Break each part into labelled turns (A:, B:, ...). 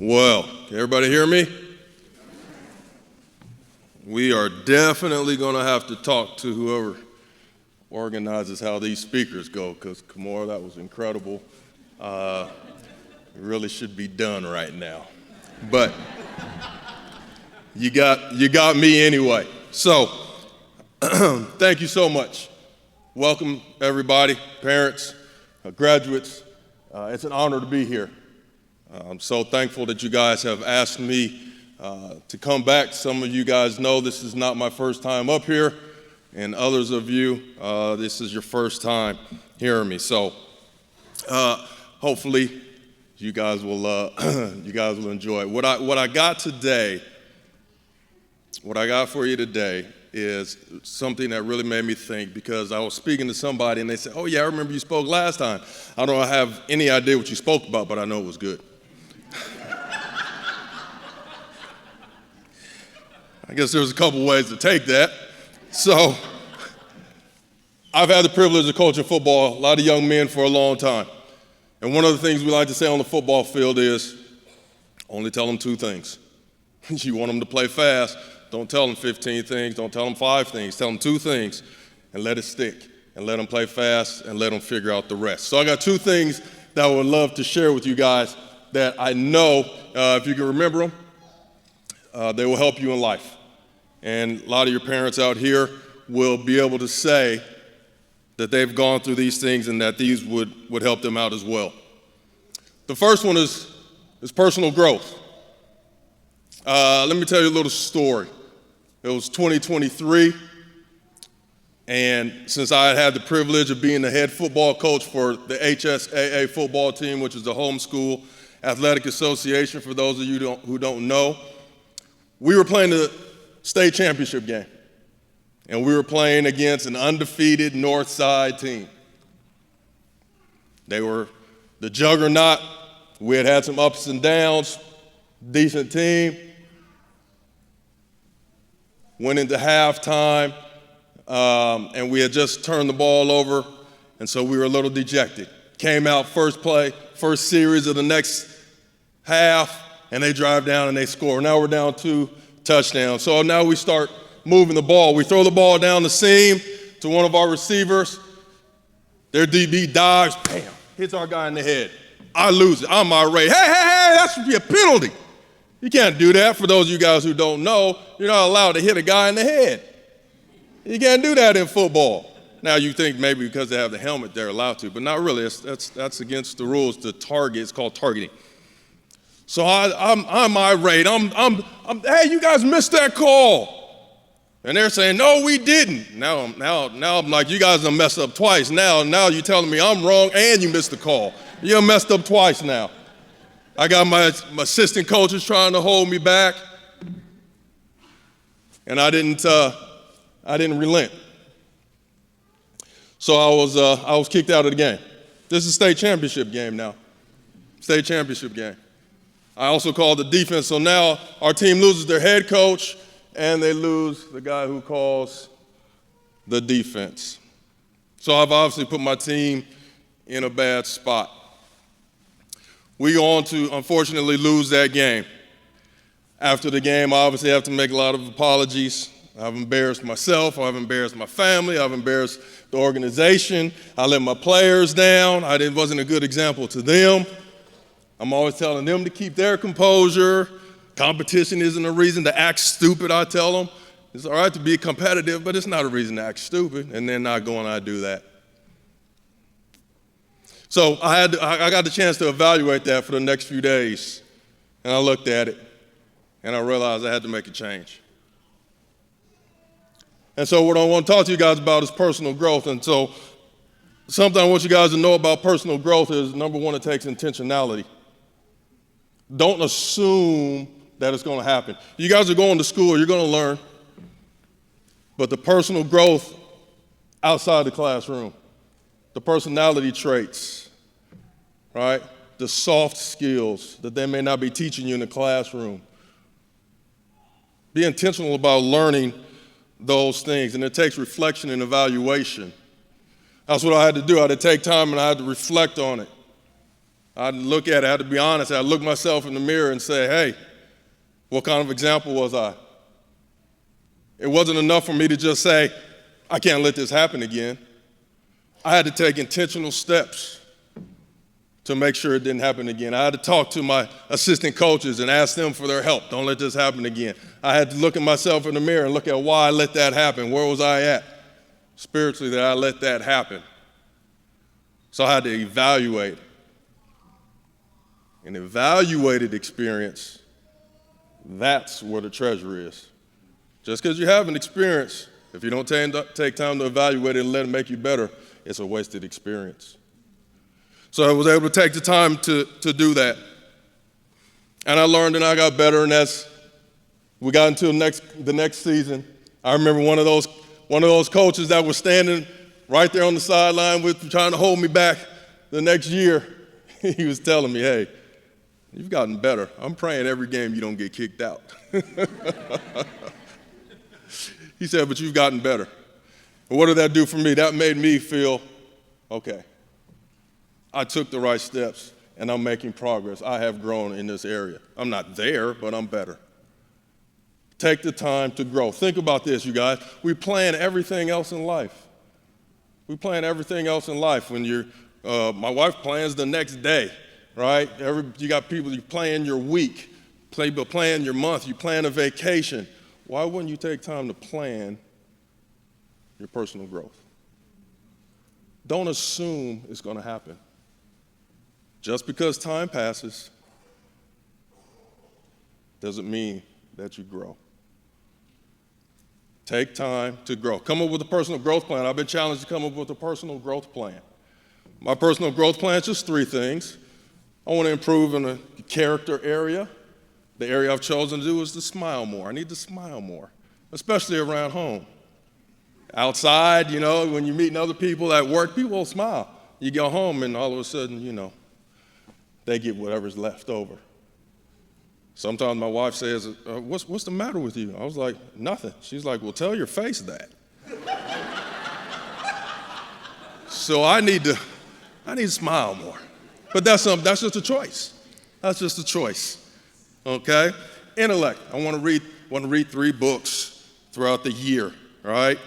A: Well, can everybody hear me? We are definitely going to have to talk to whoever organizes how these speakers go, because Kamora, that was incredible. It really should be done right now. But you got me anyway. So thank you so much. Welcome, everybody, parents, graduates. It's an honor to be here. I'm so thankful that you guys have asked me to come back. Some of you guys know this is not my first time up here, and others of you, this is your first time hearing me. So hopefully you guys will enjoy it. What I got for you today is something that really made me think, because I was speaking to somebody and they said, "Oh yeah, I remember you spoke last time." I don't have any idea what you spoke about, but I know it was good. I guess there's a couple ways to take that. So I've had the privilege of coaching football, a lot of young men for a long time. And one of the things we like to say on the football field is, only tell them 2 things. You want them to play fast, don't tell them 15 things, don't tell them 5 things, tell them 2 things and let it stick, and let them play fast and let them figure out the rest. So I got 2 things that I would love to share with you guys that I know, if you can remember them, they will help you in life. And a lot of your parents out here will be able to say that they've gone through these things and that these would help them out as well. The first one is personal growth. Let me tell you a little story. It was 2023, and since I had the privilege of being the head football coach for the HSAA football team, which is the homeschool athletic association, for those of you who don't know, we were playing the state championship game, and we were playing against an undefeated North Side team. They were the juggernaut. We had some ups and downs, decent team. Went into halftime, and we had just turned the ball over, and so we were a little dejected. Came out first play, first series of the next half, and they drive down and they score. Now we're down 2 touchdowns. So now we start moving the ball. We throw the ball down the seam to one of our receivers. Their DB dives, bam, hits our guy in the head. I lose it. I'm irate. Hey, that should be a penalty. You can't do that. For those of you guys who don't know, you're not allowed to hit a guy in the head. You can't do that in football. Now you think maybe because they have the helmet they're allowed to, but not really. That's against the rules to target. It's called targeting. So I'm irate. Hey, you guys missed that call. And they're saying, no, we didn't. Now I'm like, you guys done messed up twice. Now you're telling me I'm wrong and you missed the call. You done messed up twice now. I got my assistant coaches trying to hold me back, and I didn't relent. So I was kicked out of the game. This is a state championship game now. State championship game. I also called the defense, so now our team loses their head coach, and they lose the guy who calls the defense. So I've obviously put my team in a bad spot. We go on to, unfortunately, lose that game. After the game, I obviously have to make a lot of apologies. I've embarrassed myself, I've embarrassed my family, I've embarrassed the organization. I let my players down. I wasn't a good example to them. I'm always telling them to keep their composure. Competition isn't a reason to act stupid, I tell them. It's all right to be competitive, but it's not a reason to act stupid, and then I go and I do that. So I got the chance to evaluate that for the next few days, and I looked at it, and I realized I had to make a change. And so what I want to talk to you guys about is personal growth. And so something I want you guys to know about personal growth is, number one, it takes intentionality. Don't assume that it's going to happen. You guys are going to school, you're going to learn, but the personal growth outside the classroom, the personality traits, right? The soft skills that they may not be teaching you in the classroom. Be intentional about learning those things, and it takes reflection and evaluation. That's what I had to do. I had to take time and I had to reflect on it. I'd look at it, I had to be honest, I'd look myself in the mirror and say, hey, what kind of example was I? It wasn't enough for me to just say, I can't let this happen again. I had to take intentional steps to make sure it didn't happen again. I had to talk to my assistant coaches and ask them for their help. Don't let this happen again. I had to look at myself in the mirror and look at why I let that happen. Where was I at spiritually that I let that happen? So I had to evaluate. An evaluated experience, that's where the treasure is. Just because you have an experience, if you don't take time to evaluate it and let it make you better, it's a wasted experience. So I was able to take the time to do that. And I learned and I got better, and as we got into the next season, I remember one of those coaches that was standing right there on the sideline trying to hold me back the next year. He was telling me, hey, you've gotten better. I'm praying every game you don't get kicked out. He said, but you've gotten better. And what did that do for me? That made me feel, okay, I took the right steps and I'm making progress. I have grown in this area. I'm not there, but I'm better. Take the time to grow. Think about this, you guys. We plan everything else in life. We plan everything else in life. When my wife plans the next day, right? You got people, you plan your week, plan your month, you plan a vacation. Why wouldn't you take time to plan your personal growth? Don't assume it's going to happen. Just because time passes doesn't mean that you grow. Take time to grow. Come up with a personal growth plan. I've been challenged to come up with a personal growth plan. My personal growth plan is just 3 things. I want to improve in the character area. The area I've chosen to do is to smile more. I need to smile more, especially around home. Outside, when you're meeting other people at work, people will smile. You go home and all of a sudden, they get whatever's left over. Sometimes my wife says, what's the matter with you? I was like, nothing. She's like, well, tell your face that. So I need to smile more. But that's just a choice. That's just a choice. Okay? Intellect. I want to read 3 books throughout the year, right?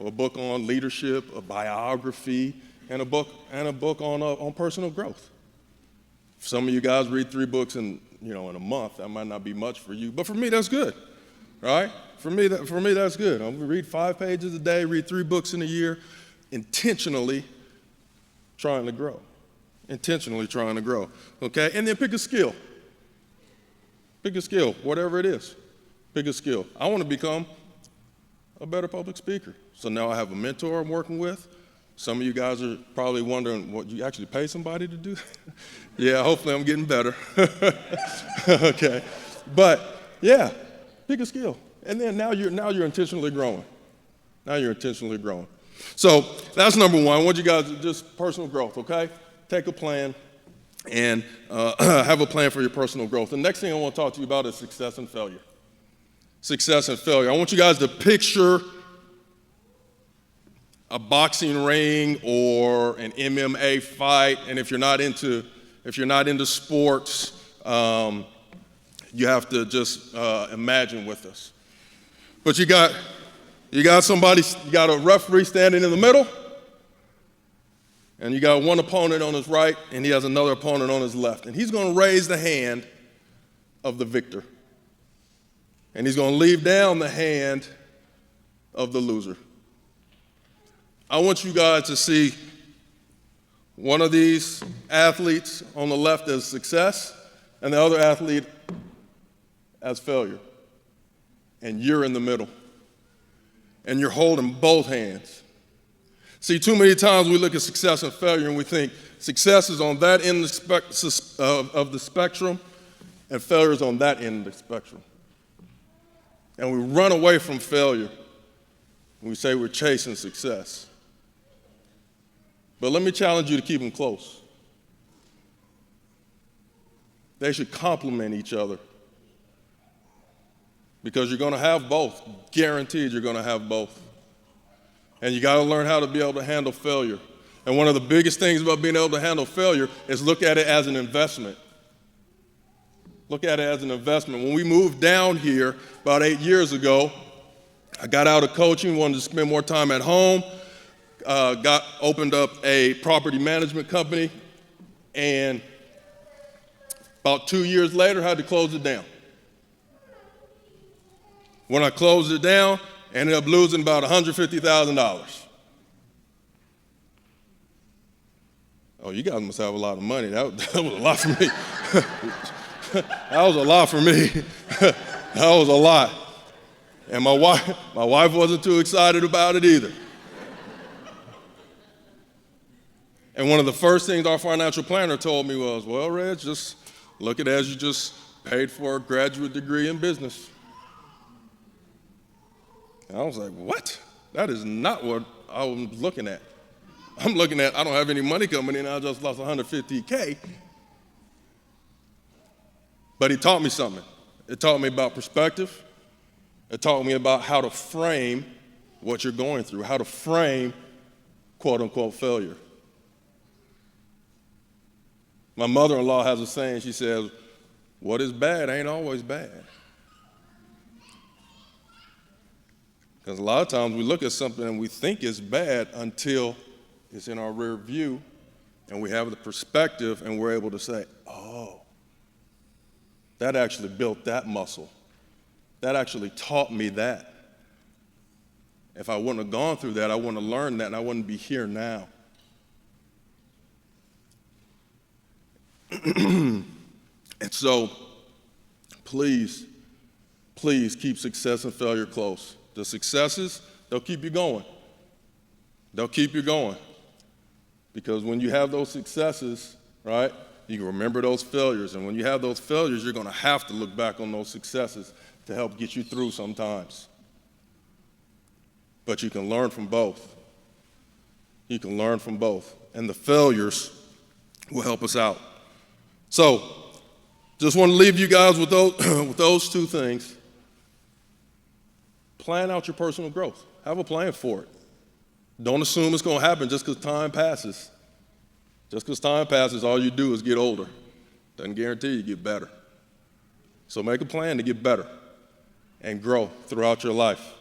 A: A book on leadership, a biography, and a book on personal growth. Some of you guys read 3 books in a month. That might not be much for you, but for me, that's good, right? For me, that's good. I'm gonna read 5 pages a day, read 3 books in a year, intentionally trying to grow. Intentionally trying to grow, okay? And then pick a skill. Pick a skill, whatever it is. Pick a skill. I want to become a better public speaker. So now I have a mentor I'm working with. Some of you guys are probably wondering, what, you actually pay somebody to do that? Yeah, hopefully I'm getting better. Okay. But yeah, pick a skill. And then now you're intentionally growing. Now you're intentionally growing. So that's number 1. I want you guys to just personal growth, okay? Take a plan and have a plan for your personal growth. The next thing I want to talk to you about is success and failure. Success and failure. I want you guys to picture a boxing ring or an MMA fight, and if you're not into sports, you have to just imagine with us. But you got a referee standing in the middle, and you got one opponent on his right, and he has another opponent on his left, and he's going to raise the hand of the victor, and he's going to leave down the hand of the loser. I want you guys to see one of these athletes on the left as success and the other athlete as failure. And you're in the middle. And you're holding both hands. See, too many times we look at success and failure and we think success is on that end of the spectrum and failure is on that end of the spectrum. And we run away from failure when we say we're chasing success. But let me challenge you to keep them close. They should complement each other because you're going to have both. Guaranteed you're going to have both. And you got to learn how to be able to handle failure. And one of the biggest things about being able to handle failure is look at it as an investment. Look at it as an investment. When we moved down here about 8 years ago, I got out of coaching, wanted to spend more time at home, opened up a property management company, and about 2 years later, had to close it down. When I closed it down, I ended up losing about $150,000. Oh, you guys must have a lot of money. That was a lot for me. That was a lot for me. That was a lot. And my wife wasn't too excited about it either. And one of the first things our financial planner told me was, well, Reg, just look at it as you just paid for a graduate degree in business. And I was like, what? That is not what I was looking at. I'm looking at, I don't have any money coming in, I just lost $150K. But he taught me something. It taught me about perspective. It taught me about how to frame what you're going through, how to frame quote unquote failure. My mother-in-law has a saying, she says, what is bad ain't always bad. Because a lot of times we look at something and we think it's bad until it's in our rear view and we have the perspective and we're able to say, oh, that actually built that muscle. That actually taught me that. If I wouldn't have gone through that, I wouldn't have learned that and I wouldn't be here now. And so, please keep success and failure close. The successes, they'll keep you going. They'll keep you going. Because when you have those successes, right, you can remember those failures. And when you have those failures, you're going to have to look back on those successes to help get you through sometimes. But you can learn from both. You can learn from both. And the failures will help us out. So, just want to leave you guys with those two things. Plan out your personal growth. Have a plan for it. Don't assume it's going to happen just because time passes. Just because time passes, all you do is get older. Doesn't guarantee you get better. So make a plan to get better and grow throughout your life.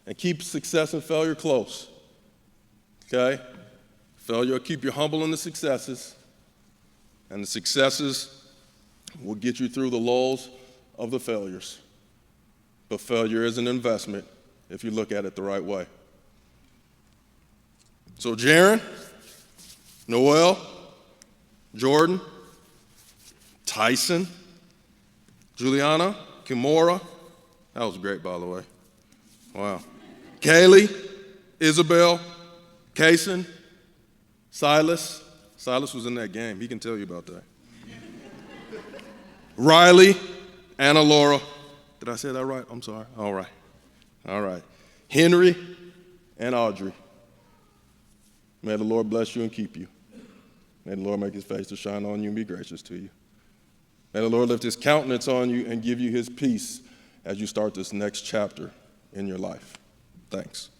A: And keep success and failure close. Okay? Failure will keep you humble in the successes. And the successes will get you through the lulls of the failures. But failure is an investment if you look at it the right way. So Jaron, Noel, Jordan, Tyson, Juliana, Kimora, that was great, by the way. Wow. Kaylee, Isabel, Kaysen, Silas. Silas was in that game. He can tell you about that. Riley, Anna Laura. Did I say that right? I'm sorry. All right. All right. Henry and Audrey. May the Lord bless you and keep you. May the Lord make his face to shine on you and be gracious to you. May the Lord lift his countenance on you and give you his peace as you start this next chapter in your life. Thanks.